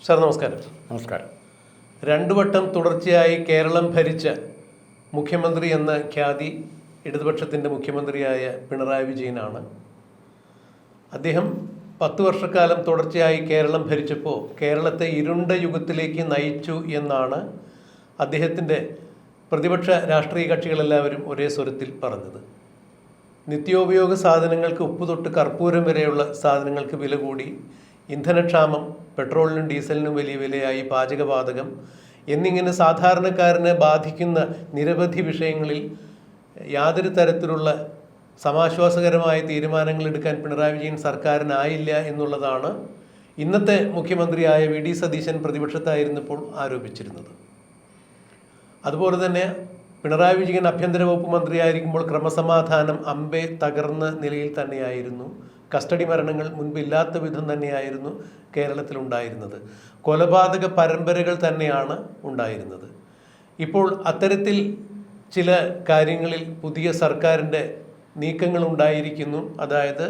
Sir നമസ്കാരം. നമസ്കാരം. രണ്ടു വട്ടം തുടർച്ചയായി കേരളം ഭരിച്ച മുഖ്യമന്ത്രി എന്ന ഖ്യാതി ഇടതുപക്ഷത്തിൻ്റെ മുഖ്യമന്ത്രിയായ പിണറായി വിജയനാണ്. അദ്ദേഹം 10 വർഷക്കാലം തുടർച്ചയായി കേരളം ഭരിച്ചപ്പോൾ കേരളത്തെ ഇരുണ്ട യുഗത്തിലേക്ക് നയിച്ചു എന്നാണ് അദ്ദേഹത്തിൻ്റെ പ്രതിപക്ഷ രാഷ്ട്രീയ കക്ഷികളെല്ലാവരും ഒരേ സ്വരത്തിൽ പറഞ്ഞത്. നിത്യോപയോഗ സാധനങ്ങൾക്ക് ഉപ്പ് തൊട്ട് കർപ്പൂരം വരെയുള്ള സാധനങ്ങൾക്ക് വില കൂടി, ഇന്ധനക്ഷാമം, പെട്രോളിനും ഡീസലിനും വലിയ വിലയായി, പാചകവാതകം എന്നിങ്ങനെ സാധാരണക്കാരനെ ബാധിക്കുന്ന നിരവധി വിഷയങ്ങളിൽ യാതൊരു തരത്തിലുള്ള സമാശ്വാസകരമായ തീരുമാനങ്ങൾ എടുക്കാൻ പിണറായി വിജയൻ സർക്കാരിനായില്ല എന്നുള്ളതാണ് ഇന്നത്തെ മുഖ്യമന്ത്രിയായ വി.ഡി. സതീശൻ പ്രതിപക്ഷത്തായിരുന്നപ്പോൾ ആരോപിച്ചിരുന്നത്. അതുപോലെ തന്നെ പിണറായി വിജയൻ ആഭ്യന്തര വകുപ്പ് മന്ത്രിയായിരിക്കുമ്പോൾ ക്രമസമാധാനം അമ്പെ തകർന്ന നിലയിൽ തന്നെയായിരുന്നു. കസ്റ്റഡി മരണങ്ങൾ മുൻപില്ലാത്ത വിധം തന്നെയായിരുന്നു കേരളത്തിലുണ്ടായിരുന്നത്. കൊലപാതക പരമ്പരകൾ തന്നെയാണ് ഉണ്ടായിരുന്നത്. ഇപ്പോൾ അത്തരത്തിൽ ചില കാര്യങ്ങളിൽ പുതിയ സർക്കാരിൻ്റെ നീക്കങ്ങൾ ഉണ്ടായിരിക്കുന്നു. അതായത്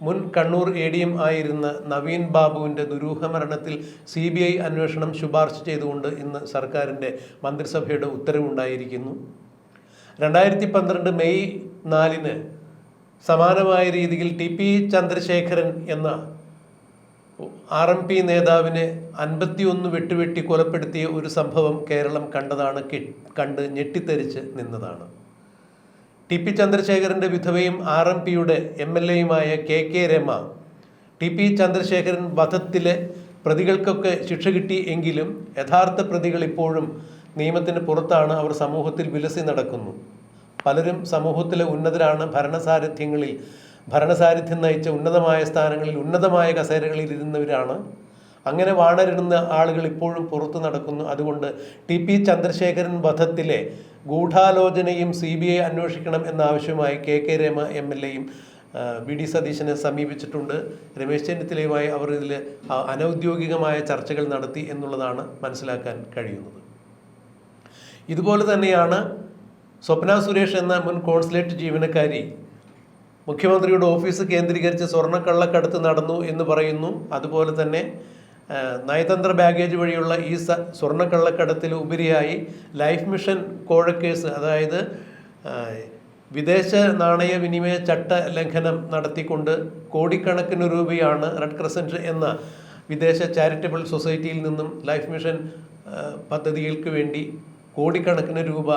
മുൻ കണ്ണൂർ ADM ആയിരുന്ന നവീൻ ബാബുവിൻ്റെ ദുരൂഹ മരണത്തിൽ CBI അന്വേഷണം ശുപാർശ ചെയ്തുകൊണ്ട് ഇന്ന് സർക്കാരിൻ്റെ മന്ത്രിസഭയുടെ ഉത്തരവുണ്ടായിരിക്കുന്നു. 2012 മെയ് 4 സമാനമായ രീതിയിൽ TP ചന്ദ്രശേഖരൻ എന്ന RMP നേതാവിനെ 51 വെട്ടുവെട്ടി കൊലപ്പെടുത്തിയ ഒരു സംഭവം കേരളം കണ്ട് ഞെട്ടിത്തെറിച്ച് നിന്നതാണ്. TP ചന്ദ്രശേഖരൻ്റെ വിധവയും RMPയുടെ MLAയുമായ KK Rama TP Chandrasekharan വധത്തിലെ പ്രതികൾക്കൊക്കെ ശിക്ഷ കിട്ടി എങ്കിലും യഥാർത്ഥ പ്രതികൾ ഇപ്പോഴും നിയമത്തിന് പുറത്താണ്. അവർ സമൂഹത്തിൽ വിലസി നടക്കുന്നു. പലരും സമൂഹത്തിലെ ഉന്നതരാണ്. ഭരണസാരഥ്യം നയിച്ച ഉന്നതമായ സ്ഥാനങ്ങളിൽ, ഉന്നതമായ കസേരകളിൽ ഇരുന്നവരാണ്. അങ്ങനെ വാണരുന്ന ആളുകൾ ഇപ്പോഴും പുറത്തു നടക്കുന്നു. അതുകൊണ്ട് TP ചന്ദ്രശേഖരൻ വധത്തിലെ ഗൂഢാലോചനയും CBI അന്വേഷിക്കണം എന്നാവശ്യമായി KK രമ MLAയും വി.ഡി. സതീശനെ സമീപിച്ചിട്ടുണ്ട്. രമേശ് ചെന്നിത്തലയുമായി അവർ ഇതിൽ അനൗദ്യോഗികമായ ചർച്ചകൾ നടത്തി എന്നുള്ളതാണ് മനസ്സിലാക്കാൻ കഴിയുന്നത്. ഇതുപോലെ തന്നെയാണ് സ്വപ്ന സുരേഷ് എന്ന മുൻ കോൺസുലേറ്റ് ജീവനക്കാരി മുഖ്യമന്ത്രിയുടെ ഓഫീസ് കേന്ദ്രീകരിച്ച് സ്വർണ്ണക്കള്ളക്കടത്ത് നടന്നു എന്ന് പറയുന്നു. അതുപോലെ തന്നെ നയതന്ത്ര ബാഗേജ് വഴിയുള്ള ഈ സ്വർണ്ണക്കള്ളക്കടത്തിൽ ഉപരിയായി ലൈഫ് മിഷൻ കോഴക്കേസ്, അതായത് വിദേശ നാണയ വിനിമയ ചട്ട ലംഘനം നടത്തിക്കൊണ്ട് കോടിക്കണക്കിന് രൂപയാണ് റെഡ് ക്രസൻറ്റ് എന്ന വിദേശ ചാരിറ്റബിൾ സൊസൈറ്റിയിൽ നിന്നും ലൈഫ് മിഷൻ പദ്ധതികൾക്ക് വേണ്ടി കോടിക്കണക്കിന് രൂപ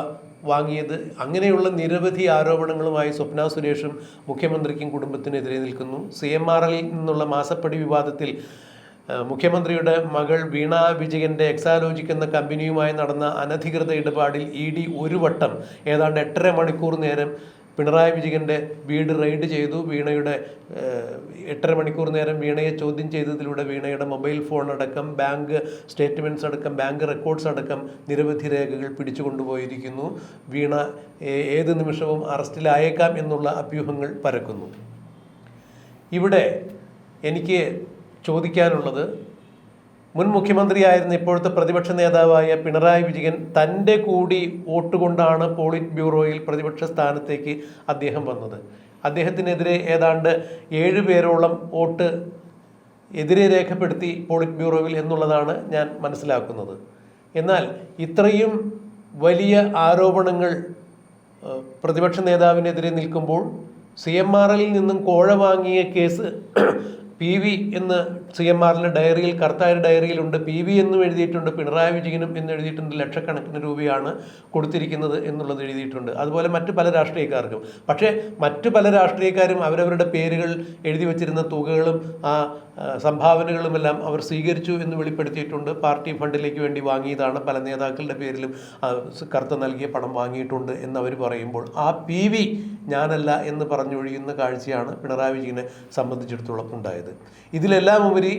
വാങ്ങിയത്. അങ്ങനെയുള്ള നിരവധി ആരോപണങ്ങളുമായി സ്വപ്ന സുരേഷും മുഖ്യമന്ത്രിക്കും കുടുംബത്തിനെതിരെ നിൽക്കുന്നു. CMRL നിന്നുള്ള മാസപ്പടി വിവാദത്തിൽ മുഖ്യമന്ത്രിയുടെ മകൾ വീണ വിജയൻ്റെ എക്സാലോജിക് എന്ന കമ്പനിയുമായി നടന്ന അനധികൃത ഇടപാടിൽ ED ഒരു വട്ടം ഏതാണ്ട് 8.5 മണിക്കൂർ നേരം പിണറായി വിജയൻ്റെ വീട് റെയ്ഡ് ചെയ്തു. വീണയുടെ 8.5 മണിക്കൂർ നേരം വീണയെ ചോദ്യം ചെയ്തതിലൂടെ വീണയുടെ മൊബൈൽ ഫോൺ അടക്കം, ബാങ്ക് സ്റ്റേറ്റ്മെൻറ്റ്സ് അടക്കം, ബാങ്ക് റെക്കോർഡ്സ് അടക്കം നിരവധി രേഖകൾ പിടിച്ചു കൊണ്ടുപോയിരിക്കുന്നു. വീണ ഏത് നിമിഷവും അറസ്റ്റിലായേക്കാം എന്നുള്ള അഭ്യൂഹങ്ങൾ പരക്കുന്നു. ഇവിടെ എനിക്ക് ചോദിക്കാനുള്ളത്, മുൻ മുഖ്യമന്ത്രിയായിരുന്ന ഇപ്പോഴത്തെ പ്രതിപക്ഷ നേതാവായ പിണറായി വിജയൻ തൻ്റെ കൂടി വോട്ട് കൊണ്ടാണ് പോളിറ്റ് ബ്യൂറോയിൽ പ്രതിപക്ഷ സ്ഥാനത്തേക്ക് അദ്ദേഹം വന്നത്. അദ്ദേഹത്തിനെതിരെ ഏതാണ്ട് 7 പേരോളം വോട്ട് എതിരെ രേഖപ്പെടുത്തി പോളിറ്റ് ബ്യൂറോയിൽ എന്നുള്ളതാണ് ഞാൻ മനസ്സിലാക്കുന്നത്. എന്നാൽ ഇത്രയും വലിയ ആരോപണങ്ങൾ പ്രതിപക്ഷ നേതാവിനെതിരെ നിൽക്കുമ്പോൾ CMRL നിന്നും കോഴ വാങ്ങിയ കേസ് PV എന്ന് CMRL ഡയറിയിൽ, കർത്തായ ഡയറിയിലുണ്ട്. PV എന്നും എഴുതിയിട്ടുണ്ട്, പിണറായി വിജയനും എന്ന് എഴുതിയിട്ടുണ്ട്. ലക്ഷക്കണക്കിന് രൂപയാണ് കൊടുത്തിരിക്കുന്നത് എന്നുള്ളത് എഴുതിയിട്ടുണ്ട്. അതുപോലെ മറ്റു പല രാഷ്ട്രീയക്കാർക്കും. പക്ഷേ മറ്റു പല രാഷ്ട്രീയക്കാരും അവരവരുടെ പേരുകൾ എഴുതി വച്ചിരുന്ന തുകകളും ആ സംഭാവനകളുമെല്ലാം അവർ സ്വീകരിച്ചു എന്ന് വെളിപ്പെടുത്തിയിട്ടുണ്ട്. പാർട്ടി ഫണ്ടിലേക്ക് വേണ്ടി വാങ്ങിയതാണ്, പല നേതാക്കളുടെ പേരിലും കർത്ത നൽകിയ പണം വാങ്ങിയിട്ടുണ്ട് എന്നവർ പറയുമ്പോൾ ആ PV ഞാനല്ല എന്ന് പറഞ്ഞൊഴിയുന്ന കാഴ്ചയാണ് പിണറായി വിജയനെ സംബന്ധിച്ചിടത്തോളം ഉണ്ടായത്. ഇതിലെല്ലാം ഉപരി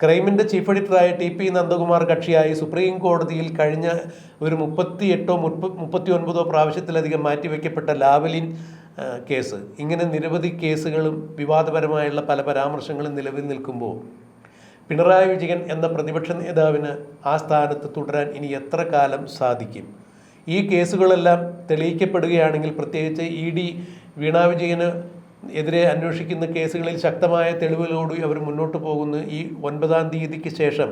ക്രൈമിൻ്റെ ചീഫ് എഡിറ്ററായ TP നന്ദകുമാർ കക്ഷിയായി സുപ്രീം കോടതിയിൽ കഴിഞ്ഞ ഒരു 38-39 പ്രാവശ്യത്തിലധികം മാറ്റിവെക്കപ്പെട്ട ലാവലിൻ കേസ്, ഇങ്ങനെ നിരവധി കേസുകളും വിവാദപരമായുള്ള പല പരാമർശങ്ങളും നിലവിൽ നിൽക്കുമ്പോൾ പിണറായി വിജയൻ എന്ന പ്രതിപക്ഷ നേതാവിന് ആ സ്ഥാനത്ത് തുടരാൻ ഇനി എത്ര കാലം സാധിക്കും? ഈ കേസുകളെല്ലാം തെളിയിക്കപ്പെടുകയാണെങ്കിൽ, പ്രത്യേകിച്ച് ED വീണ വിജയന് എതിരെ അന്വേഷിക്കുന്ന കേസുകളിൽ ശക്തമായ തെളിവുകളോടുകൂടി അവർ മുന്നോട്ട് പോകുന്നു. ഈ 9-ാം തീയതിക്ക് ശേഷം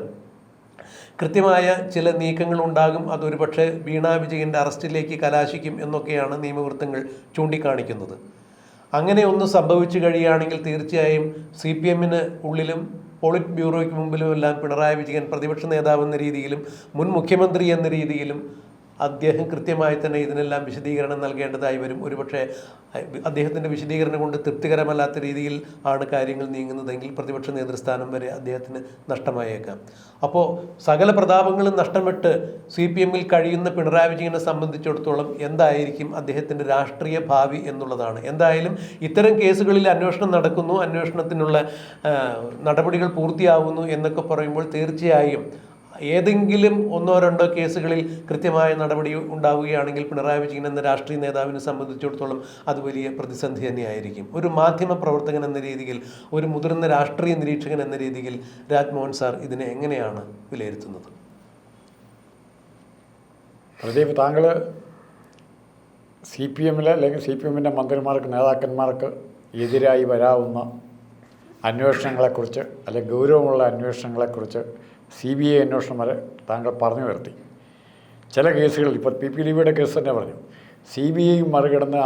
കൃത്യമായ ചില നീക്കങ്ങൾ ഉണ്ടാകും, അതൊരു പക്ഷേ വീണ വിജയൻ്റെ അറസ്റ്റിലേക്ക് കലാശിക്കും എന്നൊക്കെയാണ് നിയമവൃത്തങ്ങൾ ചൂണ്ടിക്കാണിക്കുന്നത്. അങ്ങനെ ഒന്ന് സംഭവിച്ചു കഴിയുകയാണെങ്കിൽ തീർച്ചയായും CPM ഉള്ളിലും പോളിറ്റ് ബ്യൂറോയ്ക്ക് മുമ്പിലും എല്ലാം പിണറായി വിജയൻ പ്രതിപക്ഷ നേതാവ് എന്ന രീതിയിലും മുൻ മുഖ്യമന്ത്രി എന്ന രീതിയിലും അദ്ദേഹം കൃത്യമായി തന്നെ ഇതിനെല്ലാം വിശദീകരണം നൽകേണ്ടതായി വരും. ഒരുപക്ഷെ അദ്ദേഹത്തിൻ്റെ വിശദീകരണം കൊണ്ട് തൃപ്തികരമല്ലാത്ത രീതിയിൽ ആണ് കാര്യങ്ങൾ നീങ്ങുന്നതെങ്കിൽ പ്രതിപക്ഷ നേതൃസ്ഥാനം വരെ അദ്ദേഹത്തിന് നഷ്ടമായേക്കാം. അപ്പോൾ സകല പ്രതാപങ്ങളും നഷ്ടമിട്ട് CPM കഴിയുന്ന പിണറായി വിജയനെ സംബന്ധിച്ചിടത്തോളം എന്തായിരിക്കും അദ്ദേഹത്തിൻ്റെ രാഷ്ട്രീയ ഭാവി എന്നുള്ളതാണ്. എന്തായാലും ഇത്തരം കേസുകളിൽ അന്വേഷണം നടക്കുന്നു, അന്വേഷണത്തിനുള്ള നടപടികൾ പൂർത്തിയാവുന്നു എന്നൊക്കെ പറയുമ്പോൾ തീർച്ചയായും ഏതെങ്കിലും ഒന്നോ രണ്ടോ കേസുകളിൽ കൃത്യമായ നടപടി ഉണ്ടാവുകയാണെങ്കിൽ പിണറായി വിജയൻ എന്ന രാഷ്ട്രീയ നേതാവിനെ സംബന്ധിച്ചിടത്തോളം അത് വലിയ പ്രതിസന്ധി തന്നെയായിരിക്കും. ഒരു മാധ്യമ പ്രവർത്തകൻ എന്ന രീതിയിൽ, ഒരു മുതിർന്ന രാഷ്ട്രീയ നിരീക്ഷകൻ എന്ന രീതിയിൽ രാജ്മോഹൻ സാർ ഇതിനെ എങ്ങനെയാണ് വിലയിരുത്തുന്നത്? പ്രദീപ്, താങ്കൾ CPM അല്ലെങ്കിൽ CPM മന്ത്രിമാർക്ക്, നേതാക്കന്മാർക്ക് എതിരായി വരാവുന്ന അന്വേഷണങ്ങളെക്കുറിച്ച് അല്ലെങ്കിൽ ഗൗരവമുള്ള അന്വേഷണങ്ങളെക്കുറിച്ച് CBI അന്വേഷണം വരെ താങ്കൾ പറഞ്ഞു വരുത്തി. ചില കേസുകളിൽ ഇപ്പോൾ PPDBയുടെ കേസ് തന്നെ പറഞ്ഞു, CBI മറികടന്ന്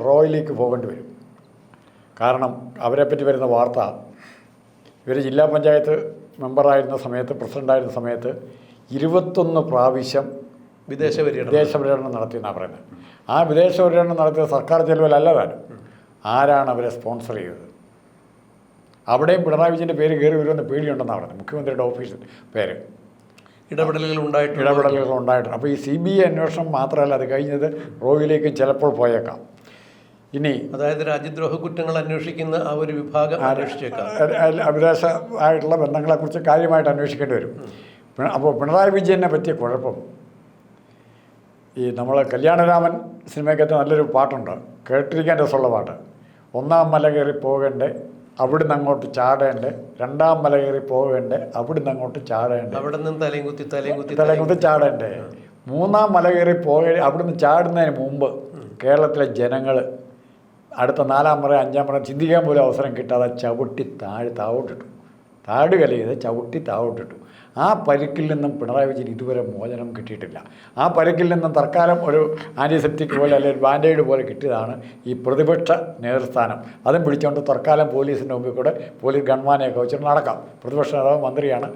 റോയിലേക്ക് പോകേണ്ടി വരും. കാരണം അവരെപ്പറ്റി വരുന്ന വാർത്ത, ഇവർ ജില്ലാ പഞ്ചായത്ത് മെമ്പറായിരുന്ന സമയത്ത്, പ്രസിഡൻ്റായിരുന്ന സമയത്ത് 21 പ്രാവശ്യം വിദേശ പര്യടനം നടത്തിയെന്നാണ് പറയുന്നത്. ആ വിദേശ പര്യടനം നടത്തിയ സർക്കാർ ചെലവിലല്ല താനും. ആരാണ് അവരെ സ്പോൺസർ ചെയ്തത്? അവിടെയും പിണറായി വിജയൻ്റെ പേര് കയറി വരുമെന്ന് പേടിയുണ്ടെന്നാണ് പറയുന്നത്, മുഖ്യമന്ത്രിയുടെ ഓഫീസിൽ പേര്. ഇടപെടലുകൾ ഉണ്ടായിട്ടുണ്ട്. അപ്പോൾ ഈ CBI അന്വേഷണം മാത്രമല്ല, അത് കഴിഞ്ഞത് റോയിലേക്കും ചിലപ്പോൾ പോയേക്കാം. ഇനി അതായത് രാജ്യദ്രോഹ കുറ്റങ്ങൾ അന്വേഷിക്കുന്ന ആ ഒരു വിഭാഗം വിദേശമായിട്ടുള്ള ബന്ധങ്ങളെക്കുറിച്ച് കാര്യമായിട്ട് അന്വേഷിക്കേണ്ടി വരും. അപ്പോൾ പിണറായി വിജയനെ പറ്റിയ കുഴപ്പം, ഈ നമ്മൾ കല്യാണരാമൻ സിനിമയ്ക്കകത്ത് നല്ലൊരു പാട്ടുണ്ട്, കേട്ടിരിക്കാൻ രസമുള്ള പാട്ട്. 1-ാം മല കയറി പോകേണ്ടേ, അവിടുന്ന് അങ്ങോട്ട് ചാടേണ്ടേ, 2-ാം മല കയറി പോകേണ്ടേ, അവിടുന്ന് അങ്ങോട്ട് ചാടേണ്ടേ, അവിടെ നിന്ന് തലയും കുത്തി ചാടേണ്ടേ, 3-ാം മല കയറി അവിടുന്ന് ചാടുന്നതിന് മുമ്പ് കേരളത്തിലെ ജനങ്ങൾ അടുത്ത 4-ാം മല 5-ാം മല ചിന്തിക്കാൻ പോലും അവസരം കിട്ടാതെ ചവിട്ടി താഴോട്ടിട്ടു. താടുകല ചെയ്ത് ചവിട്ടി താഴോട്ടിട്ടു. ആ പരിക്കിൽ നിന്നും പിണറായി വിജയൻ ഇതുവരെ മോചനം കിട്ടിയിട്ടില്ല. ആ പരിക്കിൽ നിന്നും തൽക്കാലം ഒരു ആൻറ്റിസെപ്റ്റിക് പോലെ അല്ലെങ്കിൽ ബാൻഡേഡ് പോലെ കിട്ടിയതാണ് ഈ പ്രതിപക്ഷ നേതൃസ്ഥാനം. അതും പിടിച്ചുകൊണ്ട് തൽക്കാലം പോലീസിൻ്റെ മുമ്പിൽ കൂടെ പോലീസ് ഗൺമാനെയൊക്കെ വെച്ചിട്ട് നടക്കാം. പ്രതിപക്ഷ നേതാവ് മന്ത്രിയാണ്.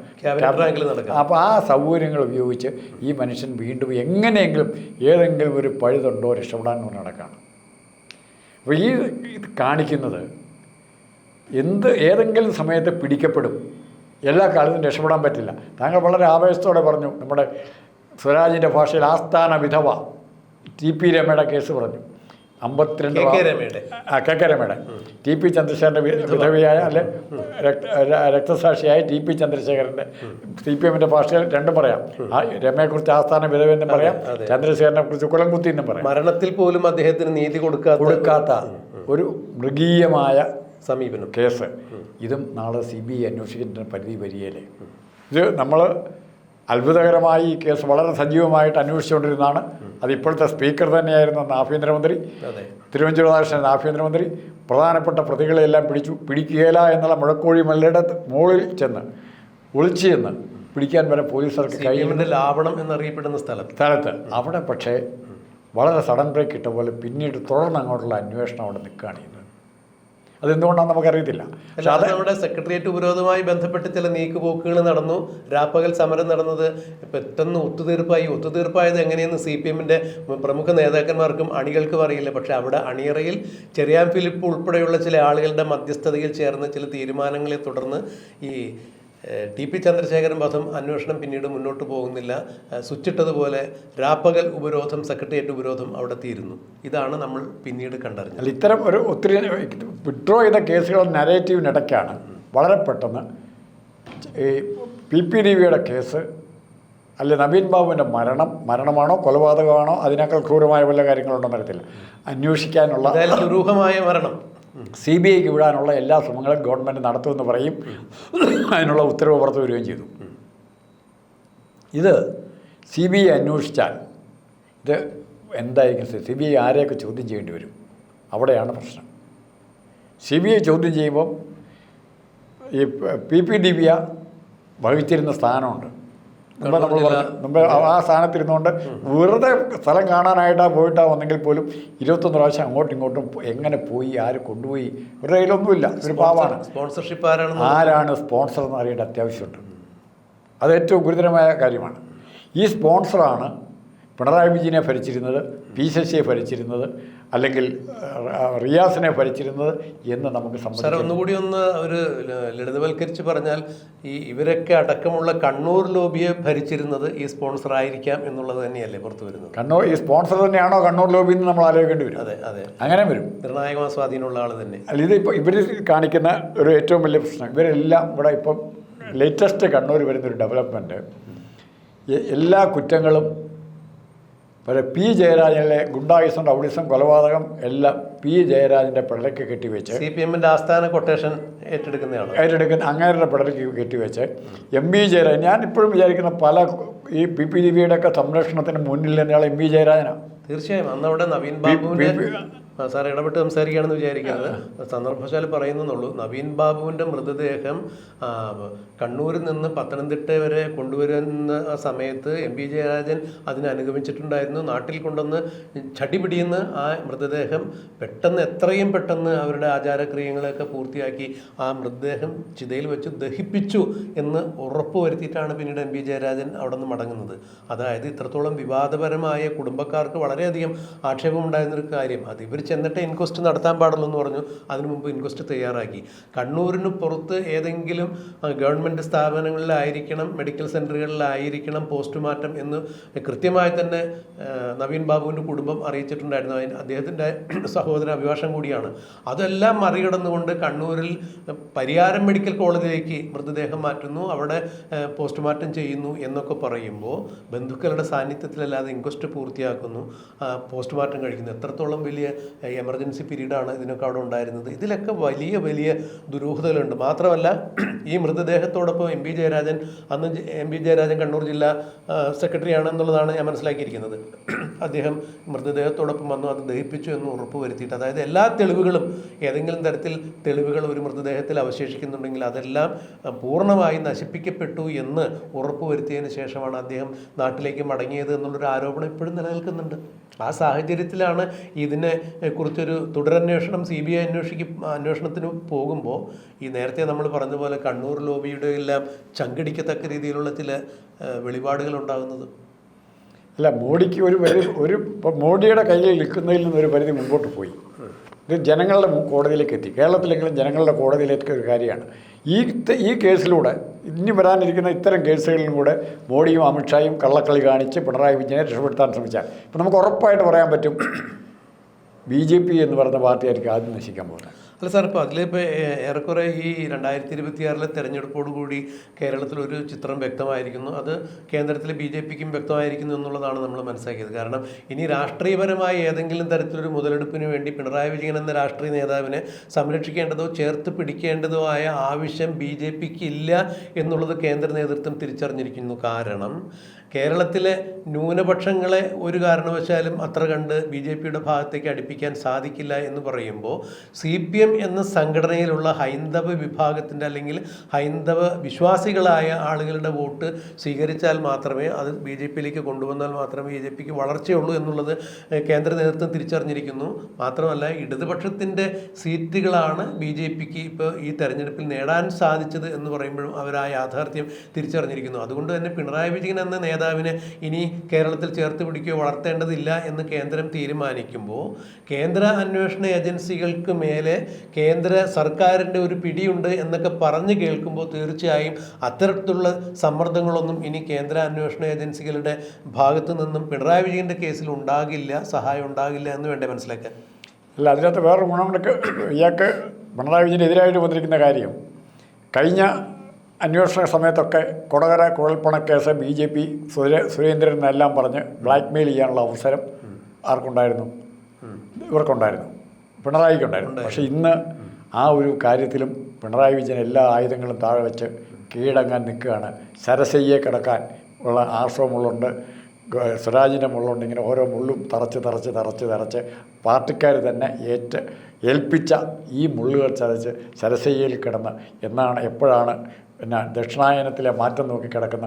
അപ്പോൾ ആ സൗകര്യങ്ങൾ ഉപയോഗിച്ച് ഈ മനുഷ്യൻ വീണ്ടും എങ്ങനെയെങ്കിലും ഏതെങ്കിലും ഒരു പഴുതുണ്ടോ രക്ഷപ്പെടാൻ കൊണ്ട് നടക്കുകയാണ്. അപ്പോൾ ഈ കാണിക്കുന്നത് ഏതെങ്കിലും സമയത്ത് പിടിക്കപ്പെടും, എല്ലാ കാലത്തും രക്ഷപ്പെടാൻ പറ്റില്ല. താങ്കൾ വളരെ ആവേശത്തോടെ പറഞ്ഞു, നമ്മുടെ സ്വരാജിൻ്റെ ഭാഷയിൽ ആസ്ഥാന വിധവ TP രമയുടെ കേസ് പറഞ്ഞു. 52 KK രമയുടെ TP ചന്ദ്രശേഖരൻ്റെ വിധവയായ അല്ലെ രക്തസാക്ഷിയായ TP ചന്ദ്രശേഖരൻ്റെ, CPM ഭാഷയിൽ രണ്ടും പറയാം. ആ രമയെക്കുറിച്ച് ആസ്ഥാന വിധവയെന്നും പറയാം, ചന്ദ്രശേഖരനെ കുറിച്ച് കുളംകുത്തി എന്നും പറയാം. മരണത്തിൽ പോലും അദ്ദേഹത്തിന് നീതി കൊടുക്കാത്ത ഒരു മൃഗീയമായ സമീപനം കേസ്. ഇതും നാളെ CBI അന്വേഷിക്കേണ്ട പരിധി വരികയില്ലേ? ഇത് നമ്മൾ അത്ഭുതകരമായി ഈ കേസ് വളരെ സജീവമായിട്ട് അന്വേഷിച്ചുകൊണ്ടിരുന്നതാണ്. അത് ഇപ്പോഴത്തെ സ്പീക്കർ തന്നെയായിരുന്ന ആഭ്യന്തരമന്ത്രി തിരുവഞ്ചൂർ ആഭ്യന്തരമന്ത്രി പ്രധാനപ്പെട്ട പ്രതികളെല്ലാം പിടിക്കുകയില്ല എന്നുള്ള മുഴക്കോഴി മല്ലയുടെ മുകളിൽ ചെന്ന് ഒളിച്ചു ചെന്ന് പിടിക്കാൻ വരെ പോലീസുകാർക്ക് കഴിയുന്ന ലാവണം എന്നറിയപ്പെടുന്ന സ്ഥലത്ത് അവിടെ പക്ഷേ വളരെ സഡൻ ബ്രേക്ക് ഇട്ട പോലെ പിന്നീട് തുടർന്ന് അങ്ങോട്ടുള്ള അന്വേഷണം അവിടെ നിൽക്കുകയാണ് ചെയ്യുന്നത്. അതെന്തുകൊണ്ടാണെന്ന് നമുക്കറിയത്തില്ല. അത് നമ്മുടെ സെക്രട്ടേറിയറ്റ് ഉപരോധവുമായി ബന്ധപ്പെട്ട് ചില നീക്കുപോക്കുകൾ നടന്നു, രാപ്പകൽ സമരം നടന്നത് പെട്ടെന്ന് ഒത്തുതീർപ്പായത് എങ്ങനെയെന്ന് CPMൻ്റെ പ്രമുഖ നേതാക്കന്മാർക്കും അണികൾക്കും അറിയില്ല. പക്ഷേ അവിടെ അണിയറയിൽ ചെറിയാൻ ഫിലിപ്പ് ഉൾപ്പെടെയുള്ള ചില ആളുകളുടെ മധ്യസ്ഥതയിൽ ചേർന്ന ചില തീരുമാനങ്ങളെ തുടർന്ന് ഈ TP ചന്ദ്രശേഖരൻ വധം അന്വേഷണം പിന്നീട് മുന്നോട്ട് പോകുന്നില്ല. സ്വിച്ചിട്ടതുപോലെ രാപ്പകൽ ഉപരോധം, സെക്രട്ടേറിയറ്റ് ഉപരോധം അവിടെ തീരുന്നു. ഇതാണ് നമ്മൾ പിന്നീട് കണ്ടറിഞ്ഞത്. ഇത്തരം ഒത്തിരി വിഡ്രോ ചെയ്ത കേസുകൾ നരേറ്റീവിനിടയ്ക്കാണ് വളരെ പെട്ടെന്ന് ഈ PPDBയുടെ കേസ് അല്ലെ നവീൻ ബാബുവിൻ്റെ മരണമാണോ കൊലപാതകമാണോ അതിനേക്കാൾ ക്രൂരമായ വല്ല കാര്യങ്ങളുണ്ടോ അറിയത്തില്ല, അന്വേഷിക്കാനുള്ള ദുരൂഹമായ മരണം CBIക്ക് വിടാനുള്ള എല്ലാ ശ്രമങ്ങളും ഗവൺമെൻറ് നടത്തുമെന്ന് പറയും. അതിനുള്ള ഉത്തരവ് പുറത്തു വരികയും ചെയ്തു. ഇത് CBI അന്വേഷിച്ചാൽ ഇത് എന്തായിരിക്കും? CBI ആരെയൊക്കെ ചോദ്യം ചെയ്യേണ്ടി വരും? അവിടെയാണ് പ്രശ്നം. CBI ചോദ്യം ചെയ്യുമ്പം ഈ PPDB വഹിച്ചിരുന്ന സ്ഥാനമുണ്ട്. മുമ്പ് നമ്മൾ പറഞ്ഞു, മുമ്പ് ആ സ്ഥാനത്തിരുന്നുകൊണ്ട് വെറുതെ സ്ഥലം കാണാനായിട്ടാണ് പോയിട്ടാ വന്നെങ്കിൽ പോലും 21 പ്രാവശ്യം അങ്ങോട്ടും ഇങ്ങോട്ടും എങ്ങനെ പോയി, ആര് കൊണ്ടുപോയി, ഇവരുടെ കയ്യിലൊന്നുമില്ല, ഒരു പാവാണ്. സ്പോൺസർഷിപ്പ് ആരാണ് സ്പോൺസർ എന്ന് അറിയേണ്ട അത്യാവശ്യമുണ്ട്. അത് ഏറ്റവും ഗുരുതരമായ കാര്യമാണ്. ഈ സ്പോൺസറാണ് പിണറായി വിജയനെ ഭരിച്ചിരുന്നത്, പി ശശിയെ ഭരിച്ചിരുന്നത്, അല്ലെങ്കിൽ റിയാസിനെ ഭരിച്ചിരുന്നത് എന്ന് നമുക്ക് സാർ ഒന്നുകൂടി ഒരു ലളിതവൽക്കരിച്ച് പറഞ്ഞാൽ ഇവരൊക്കെ അടക്കമുള്ള കണ്ണൂർ ലോബിയെ ഭരിച്ചിരുന്നത് ഈ സ്പോൺസർ ആയിരിക്കാം എന്നുള്ളത് തന്നെയല്ലേ പുറത്തു വരുന്നത്? ഈ സ്പോൺസർ തന്നെയാണോ കണ്ണൂർ ലോബി എന്ന് നമ്മൾ ആലോചിക്കേണ്ടി വരും. അതെ അതെ, അങ്ങനെ വരും. നിർണായകമായ സ്വാധീനമുള്ള ആൾ തന്നെ. അല്ല, ഇതിപ്പോൾ ഇവർ കാണിക്കുന്ന ഒരു ഏറ്റവും വലിയ പ്രശ്നം, ഇവരെല്ലാം ഇവിടെ ഇപ്പം ലേറ്റസ്റ്റ് കണ്ണൂർ വരുന്നൊരു ഡെവലപ്മെൻറ്റ്, എല്ലാ കുറ്റങ്ങളും പി ജയരാജനിലെ ഗുണ്ടായുസം, റൗഡിസം, കൊലപാതകം എല്ലാം പി ജയരാജൻ്റെ പിടലയ്ക്ക് കെട്ടിവെച്ച് CPM-ന്റെ ആസ്ഥാന കൊട്ടേഷൻ ഏറ്റെടുക്കുന്ന അങ്ങേരുടെ പിടലയ്ക്ക് കെട്ടിവെച്ച് MV ജയരാജൻ, ഞാൻ ഇപ്പോഴും വിചാരിക്കുന്ന പല ഈ PPDB-യുടെ ഒക്കെ സംരക്ഷണത്തിന് മുന്നിൽ തന്നെയാണ് MV ജയരാജനാണ്. തീർച്ചയായും അന്ന് അവിടെ നവീൻ ബാബുവിൻ്റെ സാർ ഇടപെട്ട് സംസാരിക്കുകയാണെന്ന് വിചാരിക്കുന്നത്, സന്ദർഭശാൽ പറയുന്നുള്ളൂ. നവീൻ ബാബുവിൻ്റെ മൃതദേഹം കണ്ണൂരിൽ നിന്ന് പത്തനംതിട്ട വരെ കൊണ്ടുവരുന്ന ആ സമയത്ത് MV ജയരാജൻ അതിനെ അനുഗമിച്ചിട്ടുണ്ടായിരുന്നു. നാട്ടിൽ കൊണ്ടുവന്ന് ചടിപിടിയെന്ന് ആ മൃതദേഹം പെട്ടെന്ന്, എത്രയും പെട്ടെന്ന് അവരുടെ ആചാരക്രിയകളൊക്കെ പൂർത്തിയാക്കി ആ മൃതദേഹം ചിതയിൽ വെച്ച് ദഹിപ്പിച്ചു എന്ന് ഉറപ്പ് വരുത്തിയിട്ടാണ് പിന്നീട് MV ജയരാജൻ അവിടെ നിന്ന് മടങ്ങുന്നത്. അതായത് ഇത്രത്തോളം വിവാദപരമായ, കുടുംബക്കാർക്ക് വളരെയധികം ആക്ഷേപമുണ്ടായിരുന്നൊരു കാര്യം, അത് ഇവർ ചെന്നിട്ട് ഇൻക്വസ്റ്റ് നടത്താൻ പാടുള്ളൂ എന്ന് പറഞ്ഞു. അതിനു മുമ്പ് ഇൻക്വസ്റ്റ് തയ്യാറാക്കി. കണ്ണൂരിന് പുറത്ത് ഏതെങ്കിലും ഗവൺമെൻറ് സ്ഥാപനങ്ങളിലായിരിക്കണം, മെഡിക്കൽ സെൻ്ററുകളിലായിരിക്കണം പോസ്റ്റ്മോർട്ടം എന്ന് കൃത്യമായി തന്നെ നവീൻ ബാബുവിൻ്റെ കുടുംബം അറിയിച്ചിട്ടുണ്ടായിരുന്നു. അദ്ദേഹത്തിൻ്റെ സഹോദര അഭിഭാഷകം കൂടിയാണ്. അതെല്ലാം മറികടന്നുകൊണ്ട് കണ്ണൂരിൽ പരിയാരം മെഡിക്കൽ കോളേജിലേക്ക് മൃതദേഹം മാറ്റുന്നു, അവിടെ പോസ്റ്റ്മോർട്ടം ചെയ്യുന്നു എന്നൊക്കെ പറയുമ്പോൾ ബന്ധുക്കളുടെ സാന്നിധ്യത്തിലല്ലാതെ ഇൻക്വസ്റ്റ് പൂർത്തിയാക്കുന്നു, പോസ്റ്റ്മോർട്ടം കഴിക്കുന്നു. എത്രത്തോളം വലിയ എമർജൻസി പീരീഡാണ് ഇതിനൊക്കെ അവിടെ ഉണ്ടായിരുന്നത്. ഇതിലൊക്കെ വലിയ വലിയ ദുരൂഹതകളുണ്ട്. മാത്രമല്ല ഈ മൃതദേഹത്തോടൊപ്പം MV ജയരാജൻ, അന്ന് MV ജയരാജൻ കണ്ണൂർ ജില്ലാ സെക്രട്ടറി ആണെന്നുള്ളതാണ് ഞാൻ മനസ്സിലാക്കിയിരിക്കുന്നത്. അദ്ദേഹം മൃതദേഹത്തോടൊപ്പം വന്നു, അത് ദഹിപ്പിച്ചു എന്ന് ഉറപ്പ് വരുത്തിയിട്ട്, അതായത് എല്ലാ തെളിവുകളും, ഏതെങ്കിലും തരത്തിൽ തെളിവുകൾ ഒരു മൃതദേഹത്തിൽ അവശേഷിക്കുന്നുണ്ടെങ്കിൽ അതെല്ലാം പൂർണ്ണമായി നശിപ്പിക്കപ്പെട്ടു എന്ന് ഉറപ്പ് വരുത്തിയതിന് ശേഷമാണ് അദ്ദേഹം നാട്ടിലേക്ക് മടങ്ങിയത് എന്നുള്ളൊരു ആരോപണം ഇപ്പോഴും നിലനിൽക്കുന്നുണ്ട്. ആ സാഹചര്യത്തിലാണ് ഇതിനെ കുറിച്ചൊരു തുടരന്വേഷണം CBI അന്വേഷണത്തിന് പോകുമ്പോൾ ഈ നേരത്തെ നമ്മൾ പറഞ്ഞ പോലെ കണ്ണൂർ ലോബിയുടെ എല്ലാം ചങ്കിടിക്കത്തക്ക രീതിയിലുള്ള ചില വെളിപാടുകൾ ഉണ്ടാകുന്നത്. അല്ല, മോഡിക്ക് ഇപ്പം മോഡിയുടെ കയ്യിൽ നിൽക്കുന്നതിൽ നിന്നൊരു പരിധി മുമ്പോട്ട് പോയി. ഇത് ജനങ്ങളുടെ കോടതിയിലേക്ക് എത്തി. കേരളത്തിലെങ്കിലും ജനങ്ങളുടെ കോടതിയിലേക്ക് ഒരു കാര്യമാണ്. ഈ കേസിലൂടെ ഇനി വരാനിരിക്കുന്ന ഇത്തരം കേസുകളിലും കൂടെ മോഡിയും അമിത്ഷായും കള്ളക്കളി കാണിച്ച് പിണറായി വിജയനെ രക്ഷപ്പെടുത്താൻ ശ്രമിച്ചാൽ ഇപ്പം നമുക്ക് ഉറപ്പായിട്ട് പറയാൻ പറ്റും BJP എന്ന് പറയുന്ന പാർട്ടിയായിരിക്കും ആദ്യം നശിക്കാൻ പോകുന്നത്. അല്ല സാർ, ഇപ്പോൾ അതിലിപ്പോൾ ഏറെക്കുറെ ഈ 2026 തെരഞ്ഞെടുപ്പോടുകൂടി കേരളത്തിലൊരു ചിത്രം വ്യക്തമായിരിക്കുന്നു. അത് കേന്ദ്രത്തിലെ BJPക്കും വ്യക്തമായിരിക്കുന്നു എന്നുള്ളതാണ് നമ്മൾ മനസ്സിലാക്കിയത്. കാരണം ഇനി രാഷ്ട്രീയപരമായ ഏതെങ്കിലും തരത്തിലൊരു മുതലെടുപ്പിന് വേണ്ടി പിണറായി വിജയൻ എന്ന രാഷ്ട്രീയ നേതാവിനെ സംരക്ഷിക്കേണ്ടതോ ചേർത്ത് പിടിക്കേണ്ടതോ ആയ ആവശ്യം BJPക്ക് ഇല്ല എന്നുള്ളത് കേന്ദ്ര നേതൃത്വം തിരിച്ചറിഞ്ഞിരിക്കുന്നു. കാരണം കേരളത്തിലെ ന്യൂനപക്ഷങ്ങളെ ഒരു കാരണവശാലും അത്ര കണ്ട് BJPയുടെ ഭാഗത്തേക്ക് അടുപ്പിക്കാൻ സാധിക്കില്ല എന്ന് പറയുമ്പോൾ CPM എന്ന സംഘടനയിലുള്ള ഹൈന്ദവ വിഭാഗത്തിൻ്റെ അല്ലെങ്കിൽ ഹൈന്ദവ വിശ്വാസികളായ ആളുകളുടെ വോട്ട് സ്വീകരിച്ചാൽ മാത്രമേ, അത് BJPയിലേക്ക് കൊണ്ടുവന്നാൽ മാത്രമേ BJPക്ക് വളർച്ചയുള്ളൂ എന്നുള്ളത് കേന്ദ്ര നേതൃത്വം തിരിച്ചറിഞ്ഞിരിക്കുന്നു. മാത്രമല്ല ഇടതുപക്ഷത്തിൻ്റെ സീറ്റുകളാണ് BJPക്ക് ഇപ്പോൾ ഈ തെരഞ്ഞെടുപ്പിൽ നേടാൻ സാധിച്ചത് എന്ന് പറയുമ്പോഴും അവർ ആ യാഥാർത്ഥ്യം തിരിച്ചറിഞ്ഞിരിക്കുന്നു. അതുകൊണ്ട് തന്നെ പിണറായി വിജയൻ എന്ന നേതാവിനെ ഇനി കേരളത്തിൽ ചേർത്ത് പിടിക്കുകയോ വളർത്തേണ്ടതില്ല എന്ന് കേന്ദ്രം തീരുമാനിക്കുമ്പോൾ കേന്ദ്ര അന്വേഷണ ഏജൻസികൾക്ക് മേലെ കേന്ദ്ര സർക്കാരിൻ്റെ ഒരു പിടിയുണ്ട് എന്നൊക്കെ പറഞ്ഞ് കേൾക്കുമ്പോൾ തീർച്ചയായും അത്തരത്തിലുള്ള സമ്മർദ്ദങ്ങളൊന്നും ഇനി കേന്ദ്ര അന്വേഷണ ഏജൻസികളുടെ ഭാഗത്തു നിന്നും പിണറായി വിജയൻ്റെ കേസിൽ ഉണ്ടാകില്ല, സഹായം ഉണ്ടാകില്ല എന്ന് വേണ്ടേ മനസ്സിലാക്കാൻ? അല്ല, അതിനകത്ത് വേറൊരു ഗുണമുണ്ട്. ഇയാൾക്ക് പിണറായി വിജയനെതിരായിട്ട് വന്നിരിക്കുന്ന കാര്യം, കഴിഞ്ഞ അന്വേഷണ സമയത്തൊക്കെ കൊടകര കുഴൽപ്പണക്കേസ് BJP സുരേന്ദ്രൻ എന്നെല്ലാം പറഞ്ഞ് ബ്ലാക്ക് മെയിൽ ചെയ്യാനുള്ള അവസരം ആർക്കുണ്ടായിരുന്നു? ഇവർക്കുണ്ടായിരുന്നു, പിണറായിക്കുണ്ടായിരുന്നു. പക്ഷേ ഇന്ന് ആ ഒരു കാര്യത്തിലും പിണറായി വിജയൻ എല്ലാ ആയുധങ്ങളും താഴെ വെച്ച് കീഴടങ്ങാൻ നിൽക്കുകയാണ്. സരസയ്യെ കിടക്കാൻ ഉള്ള ആശ്രമമുള്ളുണ്ട്, സ്വരാജിൻ്റെ മുള്ളുണ്ട്. ഇങ്ങനെ ഓരോ മുള്ളും തറച്ച് പാർട്ടിക്കാർ തന്നെ ഏൽപ്പിച്ച ഈ മുള്ളുകൾ ചതച്ച് സരസയ്യയിൽ കിടന്ന് എപ്പോഴാണ് പിന്നെ ദക്ഷിണായനത്തിലെ മാറ്റം നോക്കി കിടക്കുന്ന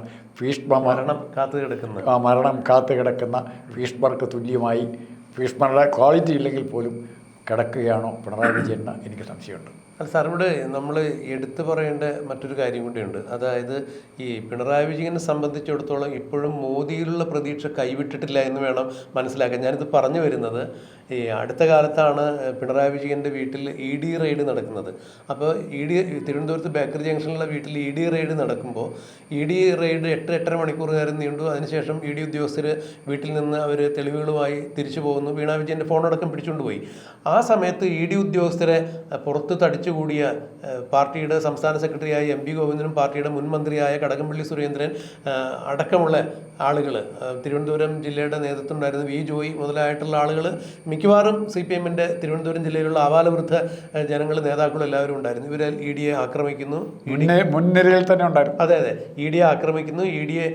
മരണം കാത്തു കിടക്കുന്ന ഭീഷ്മർക്ക് തുല്യമായി ഭീഷ്മരുടെ ക്വാളിറ്റി ഇല്ലെങ്കിൽ പോലും കിടക്കുകയാണോ പിണറായി വിജയൻ എന്ന് എനിക്ക് സംശയമുണ്ട്. അല്ല സാർ, ഇവിടെ നമ്മൾ എടുത്തു പറയേണ്ട മറ്റൊരു കാര്യം കൂടിയുണ്ട്. അതായത് ഈ പിണറായി വിജയനെ സംബന്ധിച്ചിടത്തോളം ഇപ്പോഴും മോദിയിലുള്ള പ്രതീക്ഷ കൈവിട്ടിട്ടില്ല എന്ന് വേണം മനസ്സിലാക്കാൻ. ഞാനിത് പറഞ്ഞു വരുന്നത്, ഈ അടുത്ത കാലത്താണ് പിണറായി വിജയൻ്റെ വീട്ടിൽ ED റെയ്ഡ് നടക്കുന്നത്. അപ്പോൾ തിരുവനന്തപുരത്ത് ബേക്കറി ജംഗ്ഷനിലുള്ള വീട്ടിൽ ED റെയ്ഡ് നടക്കുമ്പോൾ ED റെയ്ഡ് 8-8.5 മണിക്കൂർ നേരം നീണ്ടു. അതിനുശേഷം ED ഉദ്യോഗസ്ഥർ വീട്ടിൽ നിന്ന് അവർ തെളിവുകളുമായി തിരിച്ചു പോകുന്നു. വീണാ വിജയൻ്റെ ഫോണടക്കം പിടിച്ചുകൊണ്ടുപോയി. ആ സമയത്ത് ED ഉദ്യോഗസ്ഥരെ പുറത്ത് തടിച്ചുകൂടിയ പാർട്ടിയുടെ സംസ്ഥാന സെക്രട്ടറിയായ MP ഗോവിന്ദനും പാർട്ടിയുടെ മുൻ മന്ത്രിയായ കടകംപള്ളി സുരേന്ദ്രൻ അടക്കമുള്ള ആളുകൾ, തിരുവനന്തപുരം ജില്ലയുടെ നേതൃത്വം ഉണ്ടായിരുന്ന V ജോയി മുതലായിട്ടുള്ള ആളുകൾ, മിക്കവാറും CPM-ൻ്റെ തിരുവനന്തപുരം ജില്ലയിലുള്ള ആവാലവൃദ്ധ ജനങ്ങൾ, നേതാക്കളും എല്ലാവരും ഉണ്ടായിരുന്നു. ഇവരെ ED-യെ ആക്രമിക്കുന്നു. മുൻനിരയിൽ തന്നെ ഉണ്ടായിരുന്നു. അതെ, ED-യെ ആക്രമിക്കുന്നു. ED-യെ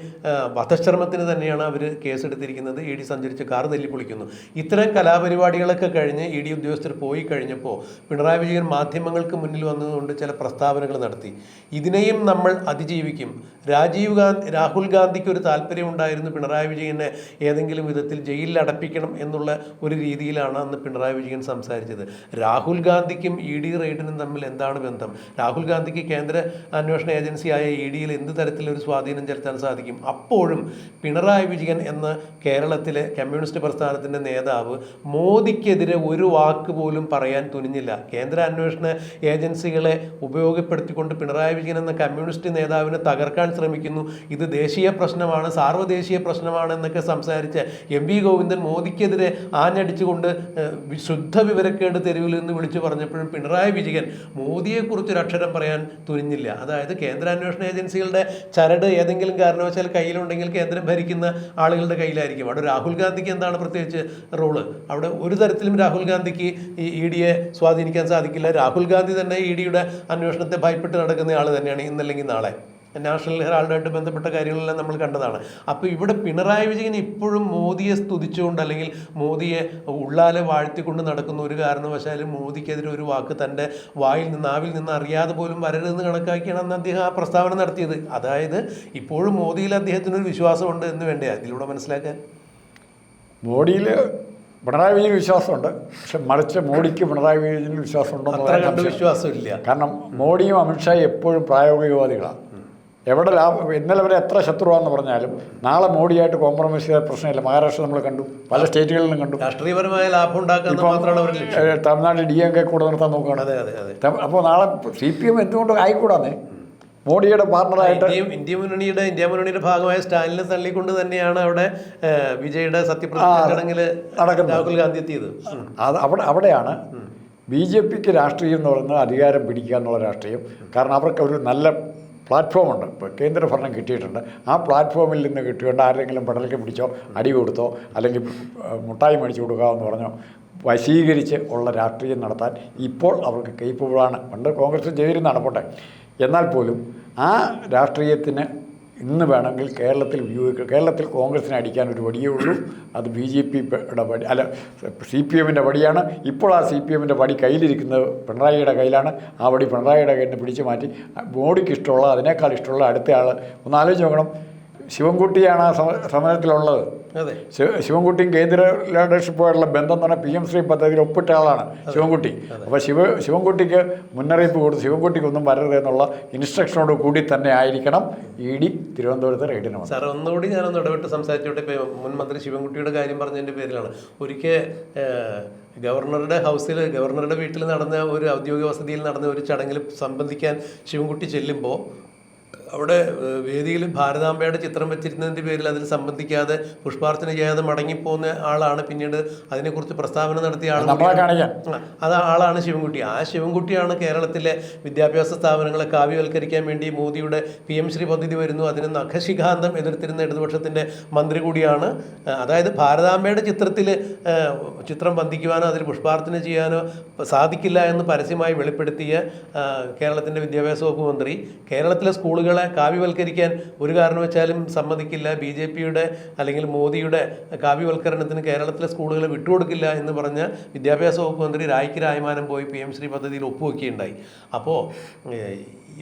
വധശ്രമത്തിന് തന്നെയാണ് അവർ കേസെടുത്തിരിക്കുന്നത്. ED സഞ്ചരിച്ച് കാർ തല്ലിപ്പൊളിക്കുന്നു. ഇത്തരം കലാപരിപാടികളൊക്കെ കഴിഞ്ഞ് ED ഉദ്യോഗസ്ഥർ പോയി കഴിഞ്ഞപ്പോൾ പിണറായി വിജയൻ മാധ്യമങ്ങൾക്ക് മുന്നിൽ വന്നതുകൊണ്ട് ചില പ്രസ്താവനകൾ നടത്തി. ഇതിനെയും നമ്മൾ അതിജീവിക്കും. രാഹുൽ ഗാന്ധിക്ക് ഒരു താല്പര്യമുണ്ടായിരുന്നു പിണറായി വിജയനെ ഏതെങ്കിലും വിധത്തിൽ ജയിലിൽ അടപ്പിക്കണം എന്നുള്ള ഒരു രീതിയിലാണ് അന്ന് പിണറായി വിജയൻ സംസാരിച്ചത്. രാഹുൽ ഗാന്ധിക്കും ED റെയ്ഡിനും തമ്മിൽ എന്താണ് ബന്ധം? രാഹുൽ ഗാന്ധിക്ക് കേന്ദ്ര അന്വേഷണ ഏജൻസിയായ ED-യിൽ എന്ത് തരത്തിലൊരു സ്വാധീനം ചെലുത്താൻ സാധിക്കും? അപ്പോഴും പിണറായി വിജയൻ എന്ന കേരളത്തിലെ കമ്മ്യൂണിസ്റ്റ് പ്രസ്ഥാനത്തിൻ്റെ നേതാവ് മോദിക്കെതിരെ ഒരു വാക്ക് പോലും പറയാൻ തുനിഞ്ഞില്ല. കേന്ദ്ര അന്വേഷണ ഏജൻസികളെ ഉപയോഗപ്പെടുത്തിക്കൊണ്ട് പിണറായി വിജയൻ എന്ന കമ്മ്യൂണിസ്റ്റ് നേതാവിനെ തകർക്കാൻ ശ്രമിക്കുന്നു. ഇത് ദേശീയ പ്രശ്നമാണ്, സാർവദേശീയ പ്രശ്നമാണ് എന്നൊക്കെ സംസാരിച്ച് MP ഗോവിന്ദൻ മോദിക്കെതിരെ ആഞ്ഞടിച്ചുകൊണ്ട് ശുദ്ധ വിവരക്കേട് തെരുവിൽ നിന്ന് വിളിച്ചു പറഞ്ഞപ്പോഴും പിണറായി വിജയൻ മോദിയെക്കുറിച്ചൊരു അക്ഷരം പറയാൻ തുനിഞ്ഞില്ല. അതായത് കേന്ദ്ര അന്വേഷണ ഏജൻസികളുടെ ചരട് ഏതെങ്കിലും കാരണവശാൽ കയ്യിലുണ്ടെങ്കിൽ കേന്ദ്രം ഭരിക്കുന്ന ആളുകളുടെ കയ്യിലായിരിക്കും. അവിടെ രാഹുൽ ഗാന്ധിക്ക് എന്താണ് പ്രത്യേകിച്ച് റോള്? അവിടെ ഒരു തരത്തിലും രാഹുൽ ഗാന്ധിക്ക് ഈ ED-യെ സ്വാധീനിക്കാൻ സാധിക്കില്ല. രാഹുൽ ഗാന്ധി തന്നെ ED-യുടെ അന്വേഷണത്തെ ഭയപ്പെട്ട് നടക്കുന്ന ആൾ തന്നെയാണ്. ഇന്നല്ലെങ്കിൽ നാളെ നാഷണൽ ഹെറാൾഡായിട്ട് ബന്ധപ്പെട്ട കാര്യങ്ങളെല്ലാം നമ്മൾ കണ്ടതാണ്. അപ്പോൾ ഇവിടെ പിണറായി വിജയൻ ഇപ്പോഴും മോദിയെ സ്തുതിച്ചുകൊണ്ട് അല്ലെങ്കിൽ മോദിയെ ഉള്ളാലെ വാഴ്ത്തിക്കൊണ്ട് നടക്കുന്ന ഒരു കാരണവശാലും മോദിക്കെതിരെ ഒരു വാക്ക് തൻ്റെ നാവിൽ നിന്ന് അറിയാതെ പോലും വരരുതെന്ന് കണക്കാക്കിയാണ് അന്ന് അദ്ദേഹം ആ പ്രസ്താവന നടത്തിയത്. അതായത് ഇപ്പോഴും മോദിയിൽ അദ്ദേഹത്തിനൊരു വിശ്വാസമുണ്ട് എന്ന് വേണ്ടേ അതിലൂടെ മനസ്സിലാക്കാൻ? മോഡിയിൽ പിണറായി വിജയന് വിശ്വാസമുണ്ട്. പക്ഷെ മറിച്ച് മോഡിക്ക് പിണറായി വിജയന് വിശ്വാസമുണ്ടോ? വിശ്വാസമില്ല. കാരണം മോഡിയും അമിത്ഷായും എപ്പോഴും പ്രായോഗികവാദികളാണ്. എവിടെ ഇന്നലെ വരെ എത്ര ശത്രുവാന്ന് പറഞ്ഞാലും നാളെ മോഡിയായിട്ട് കോംപ്രമൈസ് ചെയ്ത പ്രശ്നമില്ല. മഹാരാഷ്ട്ര നമ്മൾ കണ്ടു, പല സ്റ്റേറ്റുകളിലും കണ്ടു. രാഷ്ട്രീയപരമായ ലാഭം ഉണ്ടാക്കാൻ തമിഴ്നാട്ടിൽ DMK കൂടെ നിർത്താൻ നോക്കുകയാണ്. അപ്പോൾ നാളെ CPM എന്തുകൊണ്ട് ആയിക്കൂടാന്ന് മോഡിയുടെ പാർട്ണറായിട്ട് ഇന്ത്യ മുന്നണിയുടെ ഭാഗമായ സ്റ്റാലിനെ തള്ളിക്കൊണ്ട് തന്നെയാണ് അവിടെ വിജയുടെ സത്യപ്രതിജ്ഞ ചടങ്ങിൽ രാഹുൽ ഗാന്ധി എത്തിയത്. അവിടെയാണ് BJPക്ക് രാഷ്ട്രീയം എന്ന് പറയുന്നത് അധികാരം പിടിക്കുക എന്നുള്ള രാഷ്ട്രീയം. കാരണം അവർക്ക് ഒരു നല്ല പ്ലാറ്റ്ഫോമുണ്ട്. ഇപ്പോൾ കേന്ദ്ര ഭരണം കിട്ടിയിട്ടുണ്ട്. ആ പ്ലാറ്റ്ഫോമിൽ നിന്ന് കിട്ടിയോണ്ട് ആരെങ്കിലും പെടലൊക്കെ പിടിച്ചോ അടി കൊടുത്തോ അല്ലെങ്കിൽ മുട്ടായി മേടിച്ചു കൊടുക്കാമെന്ന് പറഞ്ഞോ വശീകരിച്ച് ഉള്ള രാഷ്ട്രീയം നടത്താൻ ഇപ്പോൾ അവർക്ക് കേപ്പബിളാണ്. പണ്ട് കോൺഗ്രസ് ചെയ്തിരുന്നതാണ് പോട്ടെ. എന്നാൽ പോലും ആ രാഷ്ട്രീയത്തിന് ഇന്ന് വേണമെങ്കിൽ കേരളത്തിൽ കോൺഗ്രസിനെ അടിക്കാൻ ഒരു വടിയേ ഉള്ളൂ. അത് BJPയുടെ വടി അല്ല, CPM-ൻ്റെ വടിയാണ്. ഇപ്പോൾ ആ CPM-ൻ്റെ വടി കയ്യിലിരിക്കുന്നത് പിണറായിയുടെ കയ്യിലാണ്. ആ വടി പിണറായിയുടെ കയ്യിൽ നിന്ന് പിടിച്ചു മാറ്റി മോഡിക്ക് ഇഷ്ടമുള്ള അതിനേക്കാൾ ഇഷ്ടമുള്ള അടുത്ത ആൾ ഒന്ന് ആലോചിച്ച് നോക്കണം. ശിവൻകുട്ടിയാണ് ആ സമരത്തിലുള്ളത്. ശിവൻകുട്ടിയും കേന്ദ്ര ലീഡർഷിപ്പുമായിട്ടുള്ള ബന്ധം എന്ന് പറഞ്ഞാൽ PM ശ്രീ പദ്ധതിയിൽ ഒപ്പിട്ട ആളാണ് ശിവൻകുട്ടി. അപ്പോൾ ശിവൻകുട്ടിക്ക് മുന്നറിയിപ്പ് കൊടുത്ത് ശിവൻകുട്ടിക്കൊന്നും വരരുത് എന്നുള്ള ഇൻസ്ട്രക്ഷനോട് കൂടി തന്നെ ആയിരിക്കണം ED തിരുവനന്തപുരത്ത് റെയ്ഡിന് വന്നത്. സാർ ഒന്നുകൂടി ഞാനൊന്ന് ഇടപെട്ട് സംസാരിച്ചോട്ടെ. ഇപ്പോൾ മുൻ മന്ത്രി ശിവൻകുട്ടിയുടെ കാര്യം പറഞ്ഞതിൻ്റെ പേരിലാണ്. ഒരിക്കൽ ഗവർണറുടെ വീട്ടിൽ നടന്ന ഒരു ഔദ്യോഗിക വസതിയിൽ നടന്ന ഒരു ചടങ്ങിൽ സംബന്ധിക്കാൻ ശിവൻകുട്ടി ചെല്ലുമ്പോൾ അവിടെ വേദിയിൽ ഭാരതാംബയുടെ ചിത്രം വെച്ചിരുന്നതിൻ്റെ പേരിൽ അതിൽ സംബന്ധിക്കാതെ പുഷ്പാർച്ചന ചെയ്യാതെ മടങ്ങിപ്പോകുന്ന ആളാണ്. പിന്നീട് അതിനെക്കുറിച്ച് പ്രസ്താവന നടത്തിയ ആളാണ് ശിവൻകുട്ടി. ആ ശിവൻകുട്ടിയാണ് കേരളത്തിലെ വിദ്യാഭ്യാസ സ്ഥാപനങ്ങളെ കാവ്യവൽക്കരിക്കാൻ വേണ്ടി മോദിയുടെ PM ശ്രീ പദ്ധതി വരുന്നു അതിന് നഖശിഖാന്തം എതിർത്തിരുന്ന ഇടതുപക്ഷത്തിൻ്റെ മന്ത്രി കൂടിയാണ്. അതായത് ഭാരതാംബയുടെ ചിത്രം ബന്ധിക്കുവാനോ അതിൽ പുഷ്പാർച്ചന ചെയ്യാനോ സാധിക്കില്ല എന്ന് പരസ്യമായി വെളിപ്പെടുത്തിയ കേരളത്തിൻ്റെ വിദ്യാഭ്യാസ വകുപ്പ് മന്ത്രി കേരളത്തിലെ സ്കൂളുകളെ കാവ്യവൽക്കരിക്കാൻ ഒരു കാരണവശാലും സമ്മതിക്കില്ല. BJPയുടെ അല്ലെങ്കിൽ മോദിയുടെ കാവ്യവൽക്കരണത്തിന് കേരളത്തിലെ സ്കൂളുകളെ വിട്ടുകൊടുക്കില്ല എന്ന് പറഞ്ഞ വിദ്യാഭ്യാസ വകുപ്പ് മന്ത്രി രായ്ക്ക് രായ്മാനം പോയി PM ശ്രീ പദ്ധതിയിൽ ഒപ്പുവെക്കുകയുണ്ടായി. അപ്പോൾ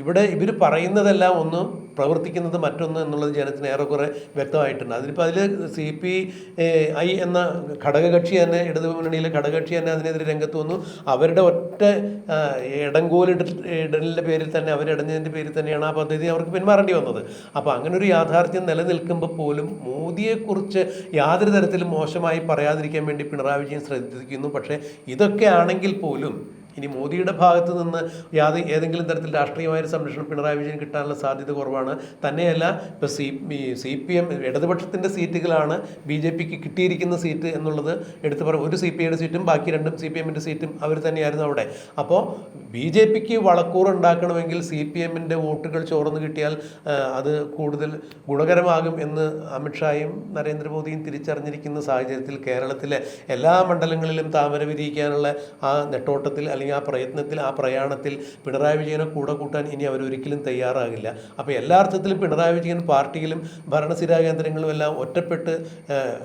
ഇവിടെ ഇവർ പറയുന്നതെല്ലാം ഒന്ന്, പ്രവർത്തിക്കുന്നത് മറ്റൊന്ന് എന്നുള്ളത് ജനത്തിന് ഏറെക്കുറെ വ്യക്തമായിട്ടുണ്ട്. അതിലിപ്പോൾ അതിൽ CPI എന്ന ഘടകകക്ഷി തന്നെ, ഇടതുമുന്നണിയിലെ ഘടകകക്ഷി തന്നെ അതിനെതിരെ രംഗത്ത് വന്നു. അവരുടെ ഒറ്റ ഇടലിൻ്റെ പേരിൽ തന്നെ, അവരിടഞ്ഞതിൻ്റെ പേരിൽ തന്നെയാണ് ആ പദ്ധതി അവർക്ക് പിന്മാറേണ്ടി വന്നത്. അപ്പോൾ അങ്ങനെ ഒരു യാഥാർത്ഥ്യം നിലനിൽക്കുമ്പോൾ പോലും മോദിയെക്കുറിച്ച് യാതൊരു തരത്തിലും മോശമായി പറയാതിരിക്കാൻ വേണ്ടി പിണറായി വിജയൻ ശ്രദ്ധിക്കുന്നു. പക്ഷേ ഇതൊക്കെ ആണെങ്കിൽ പോലും ഇനി മോദിയുടെ ഭാഗത്ത് നിന്ന് ഏതെങ്കിലും തരത്തിൽ രാഷ്ട്രീയമായൊരു സംരക്ഷണം പിണറായി വിജയൻ കിട്ടാനുള്ള സാധ്യത കുറവാണ്. തന്നെയല്ല, ഇപ്പോൾ CPM ഇടതുപക്ഷത്തിൻ്റെ സീറ്റുകളാണ് BJPക്ക് കിട്ടിയിരിക്കുന്ന സീറ്റ് എന്നുള്ളത് എടുത്ത് പറയും. ഒരു CPIയുടെ സീറ്റും ബാക്കി രണ്ടും CPMൻ്റെ സീറ്റും അവർ തന്നെയായിരുന്നു അവിടെ. അപ്പോൾ BJPക്ക് വളക്കൂറുണ്ടാക്കണമെങ്കിൽ CPMൻ്റെ വോട്ടുകൾ ചോർന്ന് കിട്ടിയാൽ അത് കൂടുതൽ ഗുണകരമാകും എന്ന് അമിത്ഷായും നരേന്ദ്രമോദിയും തിരിച്ചറിഞ്ഞിരിക്കുന്ന സാഹചര്യത്തിൽ കേരളത്തിലെ എല്ലാ മണ്ഡലങ്ങളിലും താമര വിരിയിക്കാനുള്ള ആ നെട്ടോട്ടത്തിൽ അല്ലെങ്കിൽ ആ പ്രയത്നത്തിൽ, ആ പ്രയാണത്തിൽ പിണറായി വിജയനെ കൂടെ കൂട്ടാൻ ഇനി അവരൊരിക്കലും തയ്യാറാകില്ല. അപ്പോൾ എല്ലാ അർത്ഥത്തിലും പിണറായി വിജയൻ പാർട്ടിയിലും ഭരണസ്ഥിരാ കേന്ദ്രങ്ങളിലും എല്ലാം ഒറ്റപ്പെട്ട്,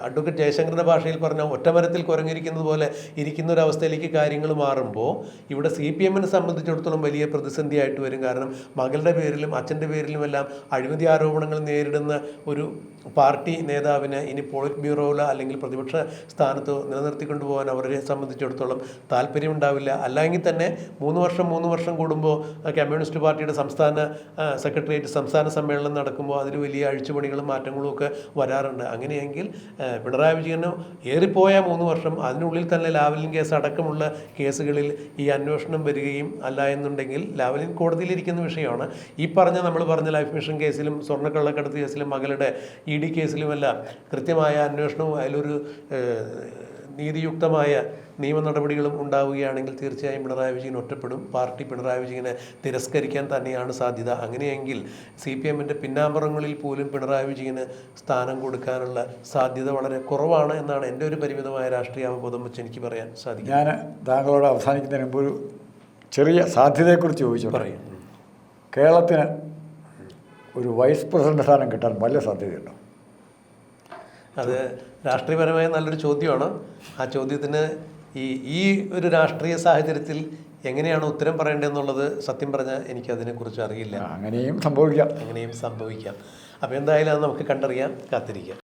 അഡ്വക്കേറ്റ് ജയശങ്കറിൻ്റെ ഭാഷയിൽ പറഞ്ഞാൽ ഒറ്റമരത്തിൽ കുരങ്ങിരിക്കുന്നത് പോലെ ഇരിക്കുന്ന ഒരു അവസ്ഥയിലേക്ക് കാര്യങ്ങൾ മാറുമ്പോൾ ഇവിടെ CPMനെ സംബന്ധിച്ചിടത്തോളം വലിയ പ്രതിസന്ധിയായിട്ട് വരും. കാരണം മകളുടെ പേരിലും അച്ഛൻ്റെ പേരിലും എല്ലാം അഴിമതി ആരോപണങ്ങൾ നേരിടുന്ന ഒരു പാർട്ടി നേതാവിനെ ഇനി പോളിറ്റ് ബ്യൂറോയിലോ അല്ലെങ്കിൽ പ്രതിപക്ഷ സ്ഥാനത്ത് നിലനിർത്തിക്കൊണ്ടു പോകാൻ അവരെ സംബന്ധിച്ചിടത്തോളം താല്പര്യമുണ്ടാവില്ല. അല്ലെങ്കിൽ തന്നെ 3 വർഷം കൂടുമ്പോൾ കമ്മ്യൂണിസ്റ്റ് പാർട്ടിയുടെ സംസ്ഥാന സെക്രട്ടേറിയറ്റ് സംസ്ഥാന സമ്മേളനം നടക്കുമ്പോൾ അതിൽ വലിയ അഴിച്ചുപണികളും മാറ്റങ്ങളും ഒക്കെ വരാറുണ്ട്. അങ്ങനെയെങ്കിൽ പിണറായി വിജയന് ഏറിപ്പോയ 3 വർഷം, അതിനുള്ളിൽ തന്നെ ലാവ്ലിൻ കേസ് അടക്കമുള്ള കേസുകളിൽ ഈ അന്വേഷണം വരികയും അല്ല എന്നുണ്ടെങ്കിൽ ലാവ്ലിൻ കോടതിയിലിരിക്കുന്ന വിഷയമാണ്. ഈ നമ്മൾ പറഞ്ഞ ലൈഫ് മിഷൻ കേസിലും സ്വർണ്ണക്കള്ളക്കടത്ത് കേസിലും മകളുടെ ED കേസിലുമെല്ലാം കൃത്യമായ അന്വേഷണവും അതിലൊരു നീതിയുക്തമായ നിയമ നടപടികളും ഉണ്ടാവുകയാണെങ്കിൽ തീർച്ചയായും പിണറായി വിജയൻ ഒറ്റപ്പെടും. പാർട്ടി പിണറായി വിജയനെ തിരസ്കരിക്കാൻ തന്നെയാണ് സാധ്യത. അങ്ങനെയെങ്കിൽ CPMൻ്റെ പിന്നാമ്പുറങ്ങളിൽ പോലും പിണറായി വിജയന് സ്ഥാനം കൊടുക്കാനുള്ള സാധ്യത വളരെ കുറവാണ് എന്നാണ് എൻ്റെ ഒരു പരിമിതമായ രാഷ്ട്രീയ അവബോധം വെച്ച് എനിക്ക് പറയാൻ സാധിക്കും. ഞാൻ താങ്കളോട് അവസാനിക്കുന്നതിന് മുമ്പ് ഒരു ചെറിയ സാധ്യതയെക്കുറിച്ച് ചോദിച്ചു. പറയും. കേരളത്തിന് ഒരു വൈസ് പ്രസിഡന്റ് സ്ഥാനം കിട്ടാൻ വലിയ സാധ്യതയുണ്ടോ? അത് രാഷ്ട്രീയപരമായ നല്ലൊരു ചോദ്യമാണ്. ആ ചോദ്യത്തിന് ഈ ഒരു രാഷ്ട്രീയ സാഹചര്യത്തിൽ എങ്ങനെയാണ് ഉത്തരം പറയേണ്ടതെന്നുള്ളത് സത്യം പറഞ്ഞാൽ എനിക്കതിനെക്കുറിച്ച് അറിയില്ല. അങ്ങനെയും സംഭവിക്കാം. അപ്പോൾ എന്തായാലും അത് നമുക്ക് കണ്ടറിയാം, കാത്തിരിക്കാം.